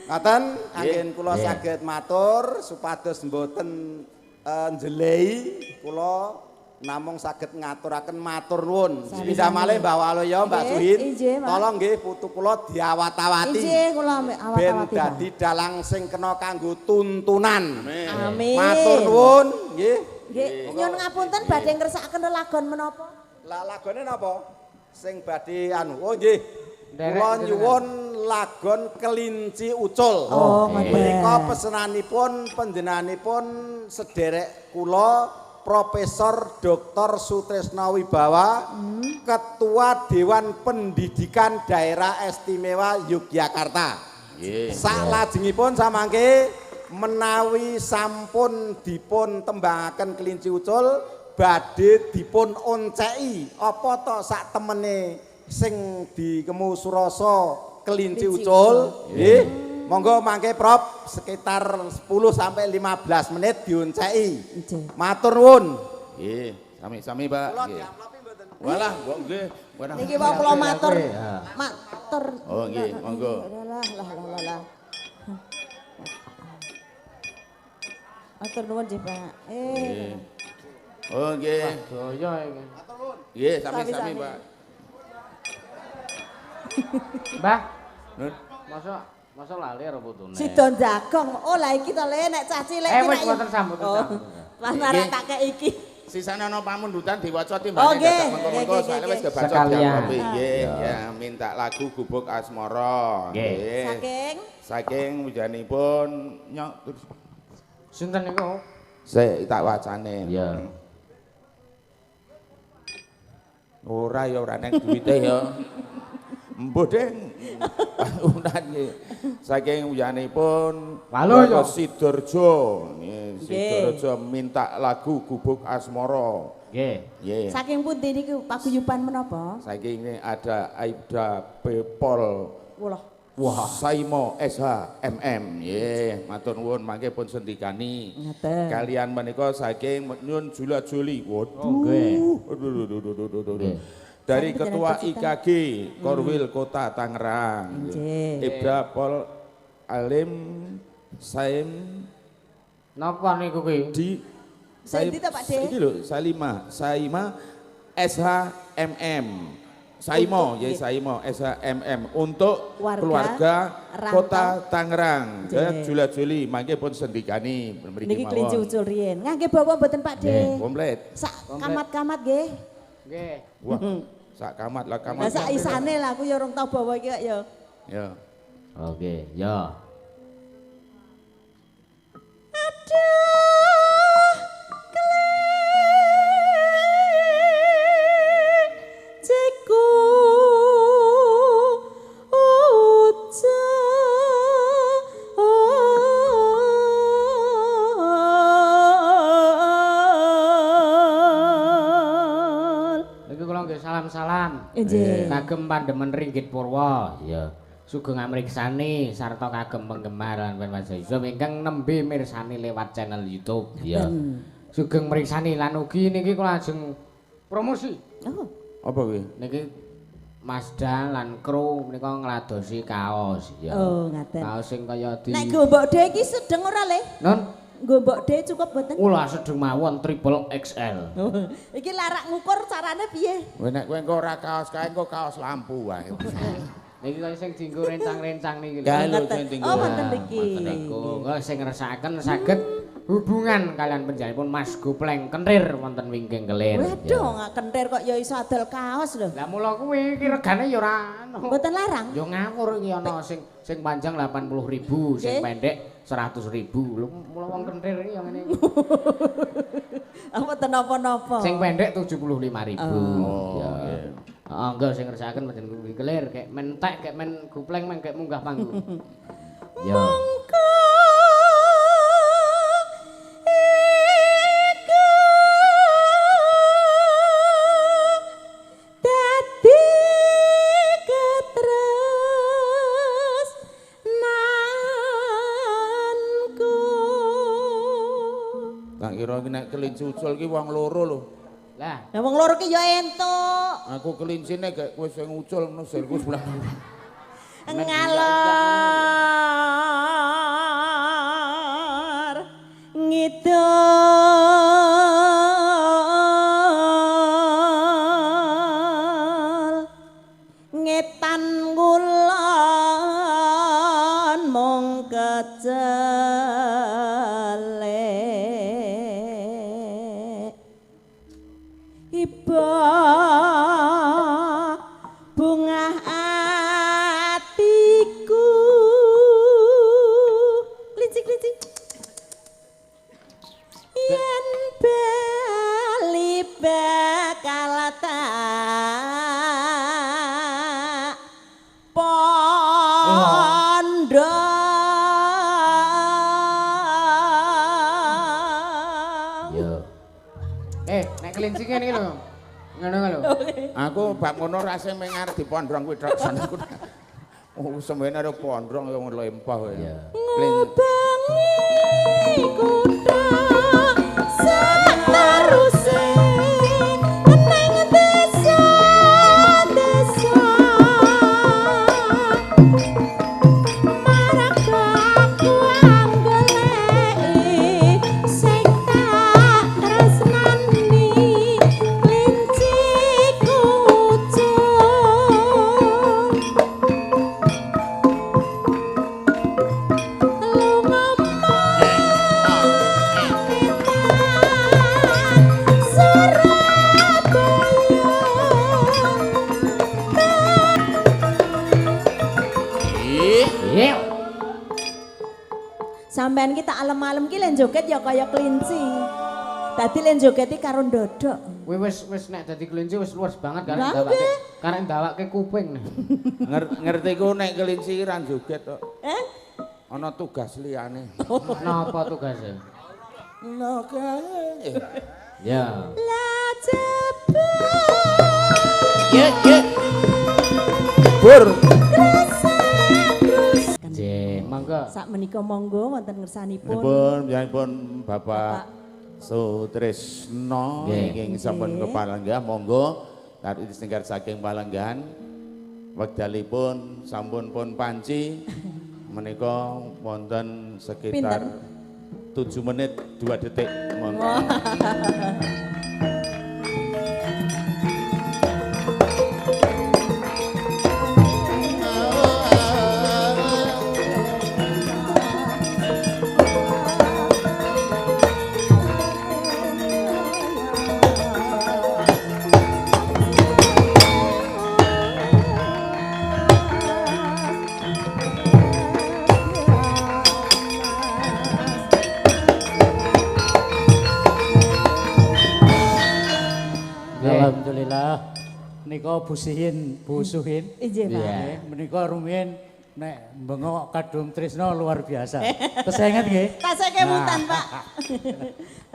Ngaten anggen kula saged matur supados mboten njelehi kula namung saged ngaturaken matur nuwun. Sepindah malih Mbah Waloyo, Mbak Nggih, Suhin. inggih, Pak. Tolong nggih putu kula diawat-awati. Inggih kula Ben awat-awati. Pak. dadi dalang sing kena kanggo tuntunan. Amin. Matur nuwun, nggih. Nggih, nyuwun ngapunten badhe ngersakaken lelagon menapa? Lah lagone napa? Sing badhe anu. Oh nggih. Nderek Kula jenengan. nyuwun lagon kelinci ucul. Oh, ngoten. Menika pesenanipun panjenenganipun sederek kula Profesor Dr. Sutresna Wibawa, Ketua Dewan Pendidikan Daerah Istimewa Yogyakarta. Saklajengipun samangke menawi sampun dipun tembangaken kelinci ucul badhe dipun onceki apa to sak temene sing dikemu surasa kelinci ucul nggih. Monggo mangke Prof sekitar 10 sampai 15 menit dionceki. Nggih. Matur nuwun. Nggih, sami-sami Pak. Nggih. Walah, kok nggih. Niki wau kula matur. Ya. Matur. Oh, nggih, monggo. Lah. Matur nuwun nggih, Pak. Oh, nggih. Daya iki. Nggih, sami-sami Sami-sami. Pak. Mbah, Nun. masa lali karo putune. Sidon jagong. Oh, lah iki to Le nek cah cilik iki Wis nek- mboten sambut. Oh. Lan arek tak kei iki. sisane ana pamundutan diwaca Oh, timbane nggih, dadak mengko-mengko nggih, soalnya wis nggih. kebaca Sekalian. dianggopi. Nggih, ya minta lagu Gubuk Asmara. Nggih. Saking Saking wujanipun nyok Sinten niku? sik tak wacane. Ya. Ora ya ora neng duwite ya. Mbuh Deng. Unan nggih. Saking wujanipun Walu ya. Sidoarjo. Nggih, Sidoarjo minta lagu Gubuk Asmara. Nggih. Nggih. saking pundi niku paguyuban menapa? Saking ini ada Aibda Pepol Wah. Wah, Saimo SHMM. Nggih, matur nuwun mangke pun sendikani. Ngaten. Kalian menika saking Nyun Jula Juli. Waduh. Nggih. Aduh. Nggih. Dari Sampai Ketua jenengan IKG Korwil Kota Tangerang. Nggih. Ibda Pol Alim Saim Napa niku kuwi? di Saidi ta, Pak De? Iki lho, Saima SHMM. Saimo, Untuk, ya nggih. Saimo SHMM untuk Warga keluarga Rantau. Kota Tangerang. Ya Nggih. Jula-juli mangke pun sendikani mriki Niki kelinci mawon. ucul riyen. Ngangge bawa mboten Pak De? Komplit. Sak kamat-kamat nggih. Nggih. Wah, sak kamat lah Lah kamat. sak isane lah aku ya urung tau bawa iki kok ya. Ya. Oke, ya. Ciku Niki kula nggih salam-salam. Nggih. Kagem pandemen Ringgit Purwa, ya. Sugeng amriksani sarta kagem penggemar lan panjenengan ingkang nembe mirsani lewat channel YouTube, ya. Sugeng mriksani lan ugi niki kula lajeng promosi. Oh, Apa kuwi? Niki Mazda lan kru menika ngladosi kaos, ya. oh ngaten. Kaos sing kaya di Nek gombok dhe iki sedeng ora le? Non, Gombok dhe cukup mboten? ula sedeng mawon triple XL. Oh, iki larak ngukur carane piye? Kowe nek kowe engko ora kaos kae engko kaos lampu wae. Niki kaya sing dienggo rencang-rencang niki lho. Ya lho Ngoten. sing tinggal. Oh, wonten niki. Ngoten niku. Nggih sing ngrasakaken saged hubungan kalian panjenenganipun Mas Gopleng Kentir wonten Wingking Kelir. Waduh, nggak kentir kok ya iso adol kaos lho. Lah mula kuwi iki regane ya ora anu. Mboten larang. Ya ngawur iki ana sing panjang 80.000, sing Nggih. pendek 100.000. Lho mula wong Kentir iki ya ngene iki. Mboten napa-napa. Sing pendek 75.000. Oh, Ya. nggih. Heeh, enggak sing ngrasakaken panjenengan Wingking Kelir kayak mentek kayak men Gopleng men kayak munggah panggung. Ya. Dadi ketresnanku. Tak kira iki nek kelinci ucul ki wong loro lho. Lah, Lah wong loro ki ya entuk. Aku kelincine gek kowe sing ucul ngono silku sebelah. Ngalor ngidul ngetan ngulon mung kecelek iba bunga atiku klinci yen bali bakal tak pondok. yo. Nek kelincinge niki lho. Ngono lho. Aku bab ngono rase mung arep dipondrong kuwi tok sana. Oh, semene arep pondrong ya nglempah kowe. Iya. Ngobangi kutha sateruse nang desa-desa maragaku anggoleki sing tak tresnani klinci kucung Sampean ki tak alem-alem ki len joget ya kaya kelinci. Dadi len jogeti karo ndodok. Kowe wis nek dadi kelinci wis luas banget Lah, karek ndawake kuping. Ngerti ku nek kelinci ra joget kok. Ana tugas liyane. Napa tugasnya? Nokae. Ya. La cepet. Ye. Bur. Je, mangga. Sak menika monggo wonten ngersanipun. Pun Bapak Sutrisno ingkang sampun kepalenggah monggo karo disenggar saking Palenggan. Wekdalipun sampun pun panci menika wonten sekitar 7 menit 2 detik. Monggo. Alhamdulillah nika busuhin Inggih, Pak. nggih menika rumiyin nek bengok kadung Trisno luar biasa. Kesenget nggih. Tasih kemutan, Pak.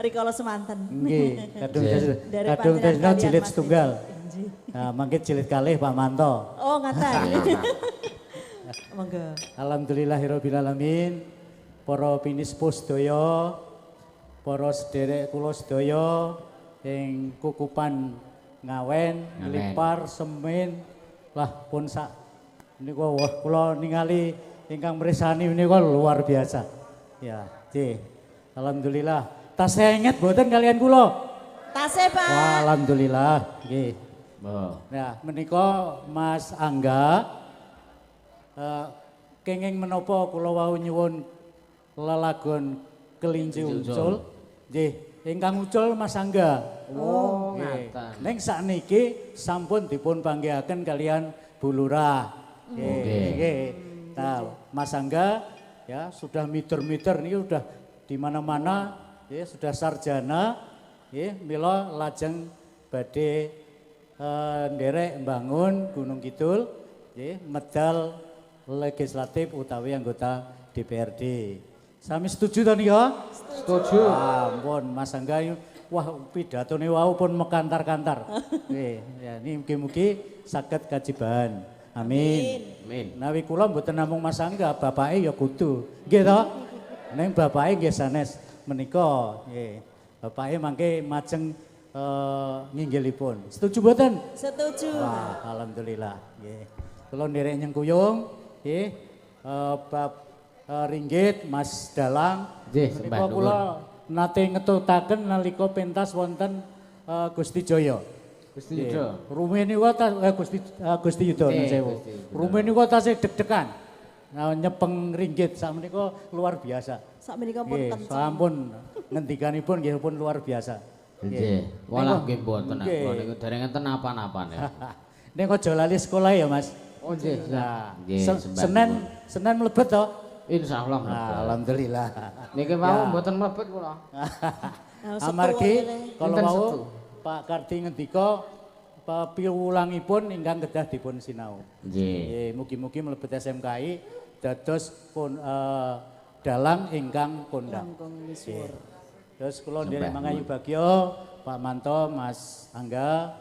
Rikala semanten. Nggih, Dari kadung panjenengan Trisno kalian jilid Mas setunggal. Inggih. Nah, mangke jilid kalih Pak Manto. Oh, ngaten. Monggo. Alhamdulillahirabbil alamin. Para pinispo sedaya, para sederek kula sedaya ing Kukupan Ngawen, Lipar, Semin, lah pun sak niku wah kula ningali ingkang mresani niku luar biasa. Ya, nggih. Alhamdulillah. Tasih inget mboten kalian kula? Tasih, Pak. Wah, alhamdulillah, nggih. Oh. Nah, menika Mas Angga kenging menapa kula wau nyuwun lelagon kelinci ucul. Nggih. Ingkang ucul Mas Angga. Oh, nggih. ngaten. Ning sakniki sampun dipun panggihaken kalian Bu Lurah. Nggih. Nah, Mas Angga ya sudah meter-meter ini sudah di mana-mana ya sudah sarjana ya mila lajeng badhe nderek mbangun Gunung Kidul ya medal legislatif utawi anggota DPRD. Sami setuju to nika? Setuju. Ampun Mas Angga wah pidatone wau pun mekantar-kantar. Nggih, ya ini mugi-mugi saged kajiban. Amin. Amin. Nawi kula mboten namung Mas Angga, bapake ya kudu. Nggih to? Ning bapake nggih sanes menika, nggih. Bapake mangke majeng nginggilipun. Setuju mboten? Setuju. Wah, alhamdulillah. Nggih. Kula nderek nyengkuyung, nggih. Bab ringgit Mas Dalang. Nggih, Menika sembah nuwun. kula nate ngetutaken nalika pentas wonten Gusti Jaya. Gusti Yuda. Rumiyin niku Gusti Yuda Nggih, sewu. Gusti Yuda. Rumiyin niku tasih deg-degan. Nah, nyepeng ringgit sakmenika luar biasa. Sak menika pun Nggih, kenceng. sampun ngendikanipun nggih pun luar biasa. Nggih. Walah nggih mboten Nggih. kula niku dereng enten apa-apane. Ning aja lali sekolah ya, Mas. Oh nggih. Nah, Nggih, sembah nuwun. Senen mlebet to? Insyaallah. Nah, alhamdulillah. Niki mau mboten mlebet kula. Amargi kalau Enten mau setu. Pak Karti ngendika piwulangipun ingkang kedah dipun sinau. Nggih. Mugi-mugi mlebet SMKI dados dalang ingkang kondang. Langkung misuwur. Terus kula Sembah nderek nuwun. mangayu bagya Pak Manto, Mas Angga,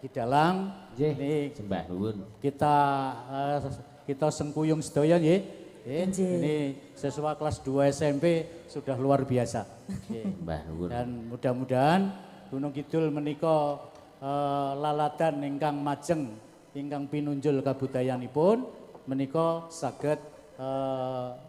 Ki Dalang. Nggih. Ini Sembah nuwun. kita sengkuyung sedaya nggih. Ini siswa kelas 2 SMP sudah luar biasa. Nggih. Sembah nuwun. Dan mudah-mudahan Gunung Kidul menika lalatan ingkang majeng ingkang pinunjul kabudayanipun menika saged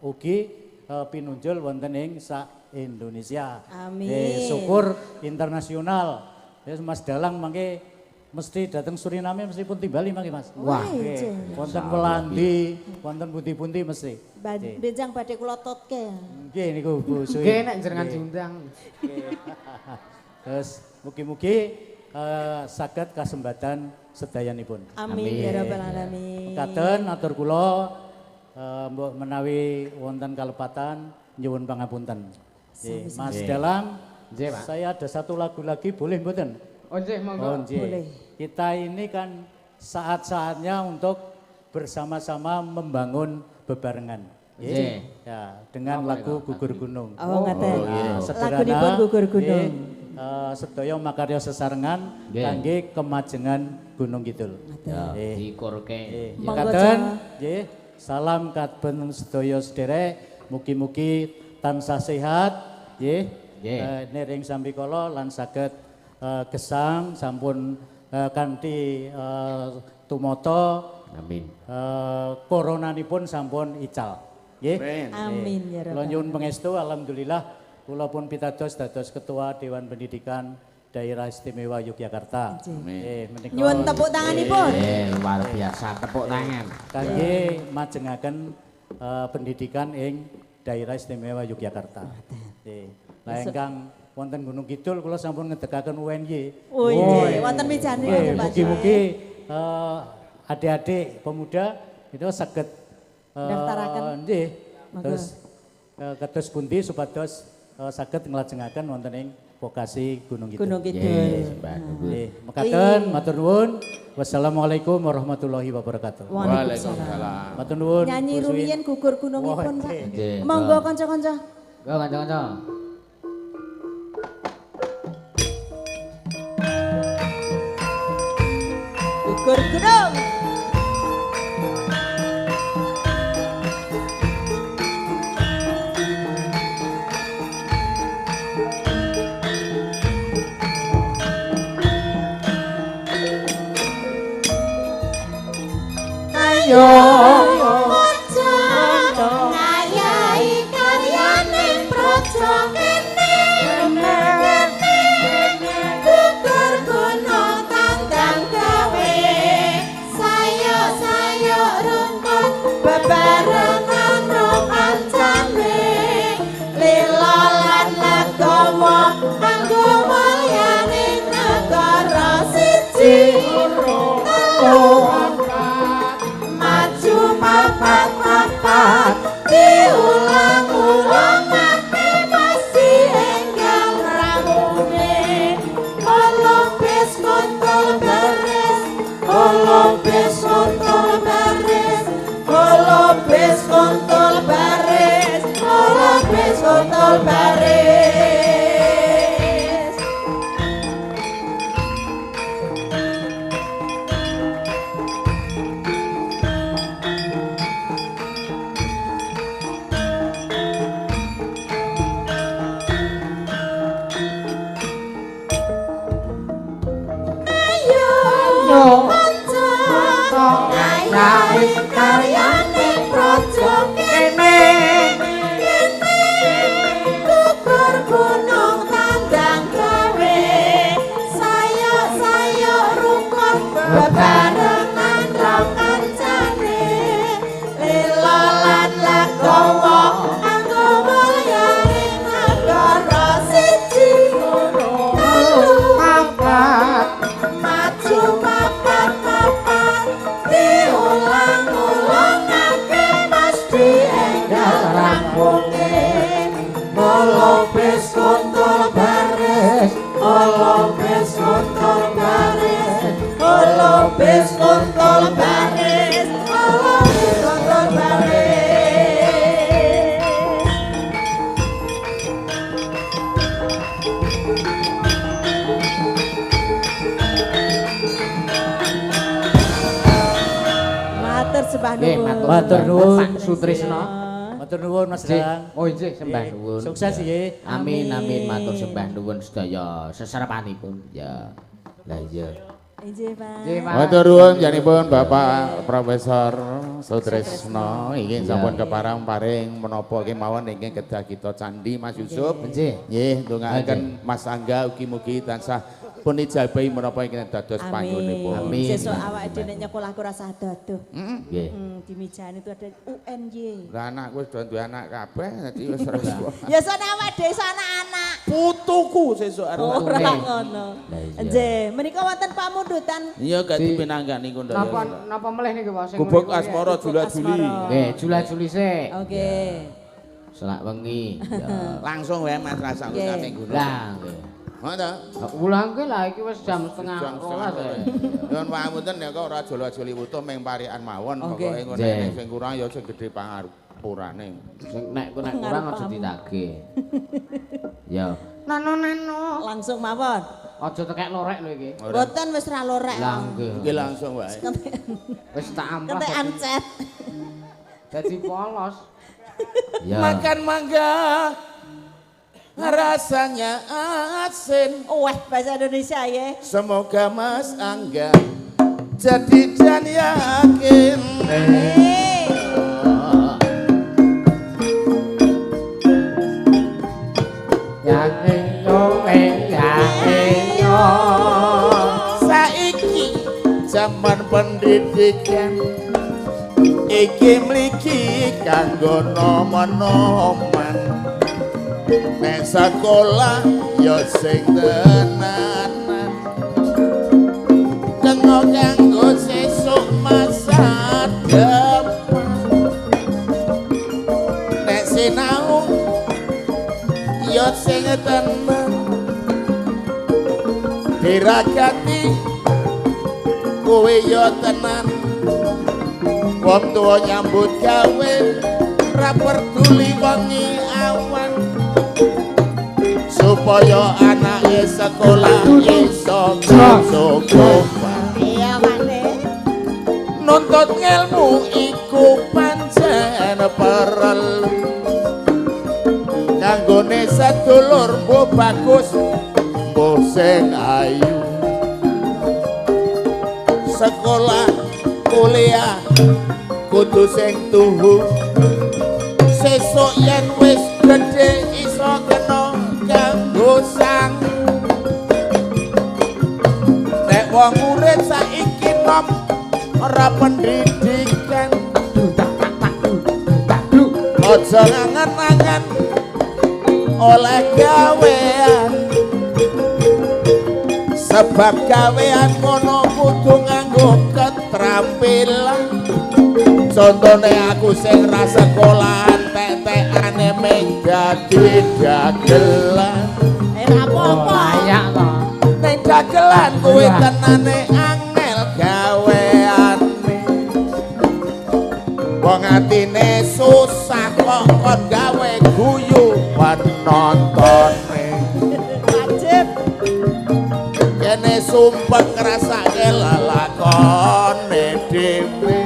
ugi pinunjul wonten ing sak Indonesia. Amin. Syukur internasional. Ya Mas Dalang mangke mesti datang Suriname meskipun timbali mangke Mas. Wah, Nggih. Wonten Welandi, wonten pundi-pundi mesti. Benjang badhe kula totke. Nggih niku Bu Sui. Nggih nek jenengan diundang. Terus mugi-mugi saged kasembatan sedayanipun. Amin ya rabbal alamin. Katen atur kula mbok menawi wonten kalepatan nyuwun pangapunten. Nggih, Mas Nggih. Dalang, Nggih, Pak. saya ada satu lagu lagi boleh mboten? Oh nggih, monggo. Oh, nggih. Boleh. Kita ini kan saat-saatnya untuk bersama-sama membangun bebarengan. Nggih. Ya, dengan lagu Gugur Gunung. Oh, ngaten. Nah, Lagunipun Gugur Gunung. Sedaya makarya sesarengan Nggih. kangge kemajengan Gunung Kidul. Ya, Nggih. dikurke. Nggih, Monggo, mekaten, Cak. nggih. Salam kaben sedaya sederek, mugi-mugi tansah sehat, nggih. Nggih. Nering sambikala lan saged gesang sampun kanthi tumata Amin. koronanipun sampun ical. Nggih. Amin ya Kula Rabbal nyuwun pangestu alhamdulillah kula pun pitados dados ketua Dewan Pendidikan Daerah Istimewa Yogyakarta. Menika Nyuwun tepuk tanganipun. Luar biasa tepuk tangan. kangge majengaken pendidikan ing Daerah Istimewa Yogyakarta. Nggih. Lah ingkang wonten Gunung Kidul kula sampun ngedekaken UNY. Oh iya, wonten mijane Nggih, Pak. mugi-mugi adik-adik pemuda itu saged Daftaraken. nggih. Monggo. Terus kados pundi supados saged nglajengaken wonten ing vokasi Gunung Kidul. Gunung Kidul. Nggih, Mbak. Nggih, mekaten matur nuwun. Wassalamualaikum warahmatullahi wabarakatuh. Waalaikumsalam. Matur nuwun. Nyanyi Gus Win. rumiyin gugur gunungipun, Pak. Nggih. Monggo kanca-kanca. Yo kanca-kanca. Gugur gunung. Yo. Ngayahi karyane praja kene. Gugur gunung tandang gawe. Sayo-sayo rukun bebarengan romancane. Lila lan legawa kanggo mulyane negara siji. Maju papat-papat diulang-ulang mati masih enggal ramune. Olopis kontol beres, olopis kontol beres, olopis kontol beres, olopis kontol beres. Ngayahi karyane praja kene. Gugur gunung tandang gawe. Sayo-sayo rukun bebarengan rong kancane. Lila lan legawa kanggo mulyane negara siji. Papat maju papat-papat diulang-ulangake mesti enggal rampune. Olopis kontol baris, olopis kontol baris, olopis kontol baris, olopis kontol baris. Matur sembah Nggih, nuwun. Matur nuwun. Pak Sutrisno. Matur nuwun Mas Nggih. Dalang. Oh nggih, sembah Nggih. nuwun. Sukses Ya. nggih. Amin amin Amin. matur sembah nuwun sedaya seserepanipun. Ya. Lah iya. Injih, Pak. Nggih, Pak. Matur nuwun janipun Bapak Profesor Sutrisno inggih Iya. sampun keparang paring menapa kemawon ingkang kedah kita candhi Mas Yusuf. Nggih. Nggih, ndongaaken Mas Angga ugi-mugi tansah pun ijabahi menapa ingkang dados panyuwunipun. Amin. Sesuk awake dhewe nek nyekolah ku rasa dadoh. Nggih. Di mijane itu ada UNY. Lah anakku wis do duwe anak kabeh dadi wis ora iso. Ya sana awake dhewe sana anak. Putuku sesuk arep. Oh, ora ngono. Lah iya. Nggih, menika wonten pamundutan Iya gak dipinanggani niku ndak. Napa meleh niki Pak sing Gubuk mriku, asmara jula-juli. asmara. Nggih, jula-juli sik. Oke. Selak wengi. Ya. Langsung wae Mas rasa Nggih. sampe ngono. Lah nggih. Ngono. Ulang ke lah iki wis jam setengah Jam 12. Nuwun pangapunten ya kok ora jolo-joli wutuh meng parikan mawon Oke. pokoke ngono Nggih. nek sing kurang ya sing gedhe pangapurane. Sing nek kurang aja ditagih. Ya. Nano. Langsung mawon. Aja tekek lorek lho iki. Boten wis ra lorek. Lah nggih. Iki langsung wae. Wis tak amplas. Ketekan cet. Dadi polos. Ya. Makan mangga rasanya asin. Wah, bahasa Indonesia ya. Semoga Mas Angga jadi dan yakin. Yakin yo. Saiki zaman pendidikan iki mligi kanggo nomen-nomen. Nek sekolah ya sing tenanan. Kanggo kanggo sesuk masa depan. Nek sinau ya sing tenan. Diragati kowe ya tenan. Wong tuwa nyambut gawe ra peduli wengi awan. Supaya anake sekolah iso cukupan. Iya, Mane. Nuntut ngelmu iku pancen perlu. Kanggone sedulur mbuh bagus, mbuh sing ayu. Sekolah kuliah kudu sing tuhu. Sesuk yen wis gedhe iso kena kanggo sang. Nek wong urip saiki nom ora pendidikan. Aja ngangen-angen oleh gawean. Sebab gawean ngono kudu nganggo keterampilan. Contone aku sing ra sekolahan tek-tekane mung dadi dagelan. Apa-apa. Layak to. Ning dagelan kuwi tenane angel gaweane. Wong atine susah kok kon gawe guyu penontone. Wajib. Kene sumpah ngrasake lelakone dhewe.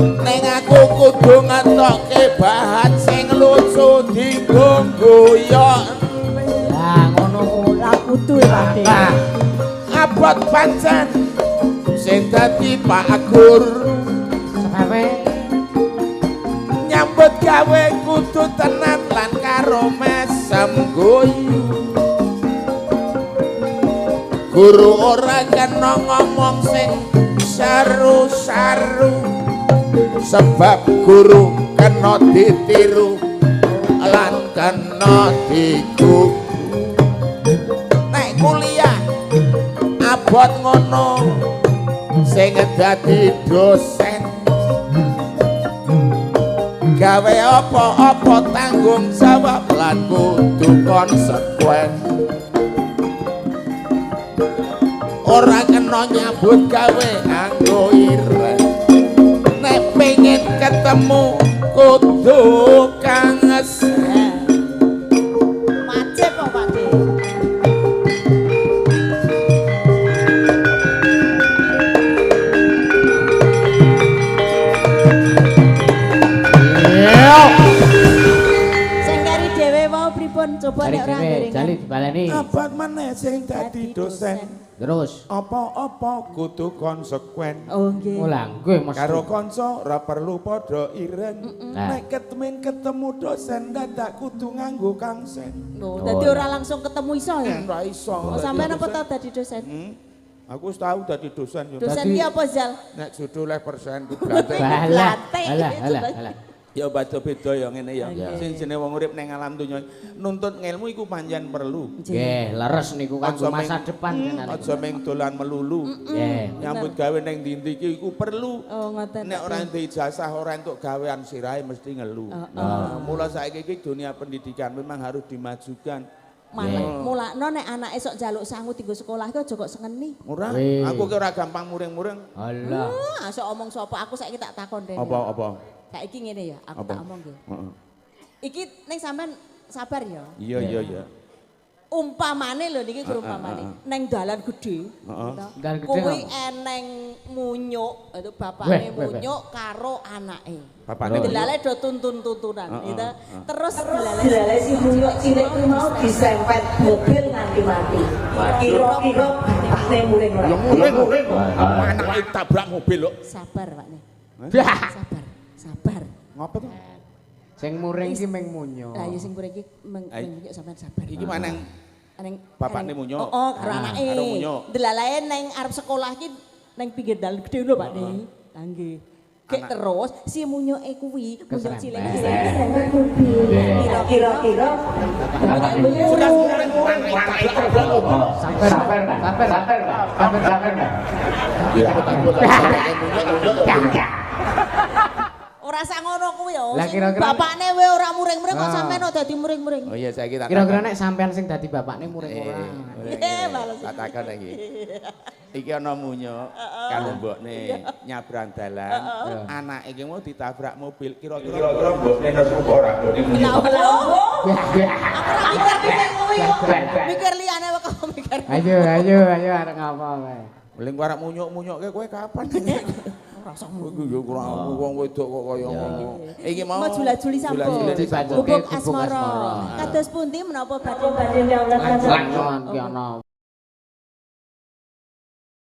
Ning aku kudu ngentokke bahan sing lucu dienggo guyon. Lah ngono ku. Lah kudu ya, Pak. Nah, Abot pancen sing dadi Pak Agur. sepepe Nyambut gawe kudu tenan lan karo mesem guyu. Guru ora kena ngomong sing saru-saru. Sebab guru kena ditiru lan kena digugu. Nek kuliah abot ngono sing dadi dosen. Gawe apa-apa tanggung jawab lan kudu konsekuen. Ora kena nyambut gawe anggo ireng. Nek pengen ketemu kudu kangesen. Wajib kok, Pak De. Sing kari dhewe mau pripun coba Cari nek ora dhewe, gorengan. jali dibaleni. Abot meneh sing dadi dosen. Terus. Apa-apa kudu konsekuen. Oh nggih. Ulang gue mesti. Karo kanca ora perlu padha ireng. Nah. Nek ketemu dosen dadak kudu nganggo kangsen. Oh, dadi ora langsung ketemu iso ya. Ora iso. Oh, sampean apa tau dadi dosen? Aku wis tau dadi dosen yo. Dosen ki apa, Zal? Nek judulnya persen ku blantek. Alah, Blatek. alah, alah, alah. Ya beda-beda ya ngene ya. Nggih. Sing jenenge wong urip ning alam donya nuntut ngilmu iku pancen perlu. Nggih, leres niku kanggo Aja masa ming- depan jenengan. Aja ming dolan melulu. Nggih. Nyambut gawe ning ndi-ndi iki iku perlu. Oh ngoten. Nek ora duwe ijazah ora entuk gawean sirahe mesti ngeluh. Mula saiki iki dunia pendidikan memang harus dimajukan. Mulakno nek anake sok njaluk sangu dienggo sekolah iki aja kok sengeni. Ora, Weh. aku ki ora gampang muring-muring. Alah. Sok omong sapa aku saiki tak takon dene. Apa? Saiki ngene ya, aku Apa? tak omong nggih. Heeh. Iki ning sampean sabar ya. Iya. Umpamane lho niki umpamane neng dalan gedhe. Dalan gedhe Kuwi apa? eneng munyuk, itu bapakne Weh. munyuk karo anake. Bapakne Delale do tuntun-tuntunan gitu. Terus Delale si munyuk cilik ku mau disempet mobil nganti mati. Kira-kira bapakne muring ora. muring. Anake tabrak mobil lho. sabar Pakne. Dah. Sabar. Ngapa to? Sing muring ki meng munyo. Lah ya sing mriki munyuk sampean sabar. Iki maneng Neng bapakne munyuk. Oh, karo anake. karo munyuk. Delalae neng arep sekolah ki neng pinggir dalan gedhe lho Pakne. Lah nggih. Kek terus si munyuke kuwi munyuk cilik iki Disempet mobil. Kira-kira Sudah muring anake tabrak mobil. Sabar. ora sak ngono kuwi ya. Lah, Sing kira-kira- bapakne we ora muring-muring kok Ah. sampean dadi muring-muring. Oh iya saiki tak. Kira-kira nek sampean sing dadi bapakne muring ora. Males. Tak takon iki. Iki ana munyuk karo mbokne nyabrang dalan. Anake iki mau ditabrak mobil. Kira-kira mbokne nesu ora mbokne Lah opo? Aku ora mikir kuwi kok. Mikir liyane wae kok mikir. Ayo arek ngapa wae. Beling arep munyuk-munyukke kowe kapan? Ora usah munyuk yo kurang wong wedok kok kaya ngono. Iki mau Jula-juli sampun. Jula-juli sampun. Gubuk Gubuk asmara. asmara. Kados pundi menapa badhe badhe nyawet Langkon ki ana